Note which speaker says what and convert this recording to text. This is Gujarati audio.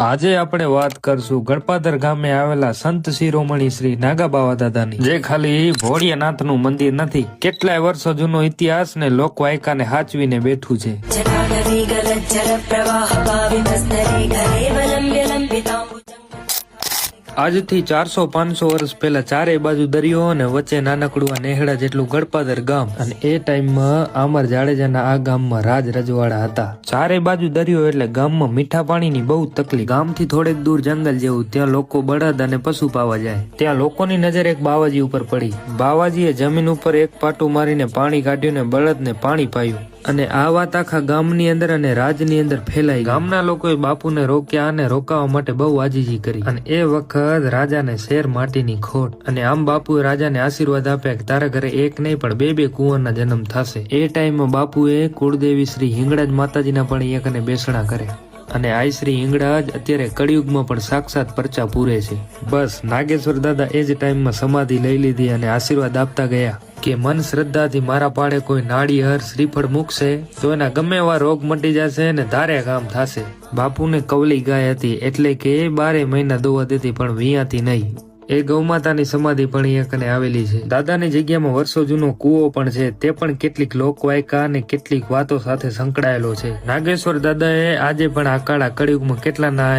Speaker 1: આજે આપણે વાત કરશું ગણપાદર ગામે આવેલા સંત શિરોમણી શ્રી નાગાબાવા દાદાની, જે ખાલી ભોળિયાનાથનું મંદિર નથી, કેટલાય વર્ષો જૂનો ઇતિહાસ ને લોક વાયકાને હાચવીને બેઠું છે। આજથી 400-500 વર્ષ પહેલા ચારે બાજુ દરિયો અને વચ્ચે નાનકડું આ નેહડા જેટલું ગણપાદર ગામ, અને એ ટાઈમમાં આમર જાડેજાના આ ગામમાં રાજ રજવાડા હતા। ચારે બાજુ દરિયો એટલે ગામમાં મીઠા પાણીની બહુ તકલીફ। ગામથી થોડેક દૂર જંગલ જેવું, ત્યાં લોકો બળદ અને પશુ પાવા જાય। ત્યાં લોકોની નજર એક બાવાજી ઉપર પડી। બાવાજીએ જમીન ઉપર એક પાટું મારીને પાણી કાઢ્યું ને બળદને પાણી પાયું, અને આ વાત આખા ગામની અંદર અને રાજની અંદર ફેલાઈ। ગામના લોકોએ બાપુને રોક્યા અને રોકાવા માટે બહુ આજીજી કરી, અને એ વખત રાજાને શેર માટીની ખોટ, અને આમ બાપુએ રાજાને આશીર્વાદ આપ્યા કે તારા ઘરે એક નહીં પણ બે કુંવરના જન્મ થશે। એ ટાઈમમાં બાપુએ કુળદેવી શ્રી હિંગળાજ માતાજીના પણ એક અને બેસણા કરે, અને આ શ્રી હિંગળાજ અત્યારે કળિયુગમાં પણ સાક્ષાત પરચા પૂરે છે। બસ નાગેશ્વર દાદા એ જ ટાઈમમાં સમાધિ લઈ લીધી અને આશીર્વાદ આપતા ગયા કે મન શ્રદ્ધાથી મારા પાડે કોઈ નાળિયેર શ્રીફળ મૂકશે તો એના ગમે એવા રોગ મટી જશે ને ધારે કામ થશે। બાપુને કવલી ગાય હતી, એટલે કે 12 મહિના દોવા દેતી પણ વિયાતી નહીં। એ ગૌમાતાની સમાધિ પણ એક અને આવેલી છે। દાદાની જગ્યામાં વર્ષો જૂનો કૂવો પણ છે, તે પણ કેટલીક લોકવાયકા અને કેટલીક વાતો સાથે સંકળાયેલો છે। નાગેશ્વર દાદાએ આજે પણ આ કાળા કળિયુગમાં કેટલા ના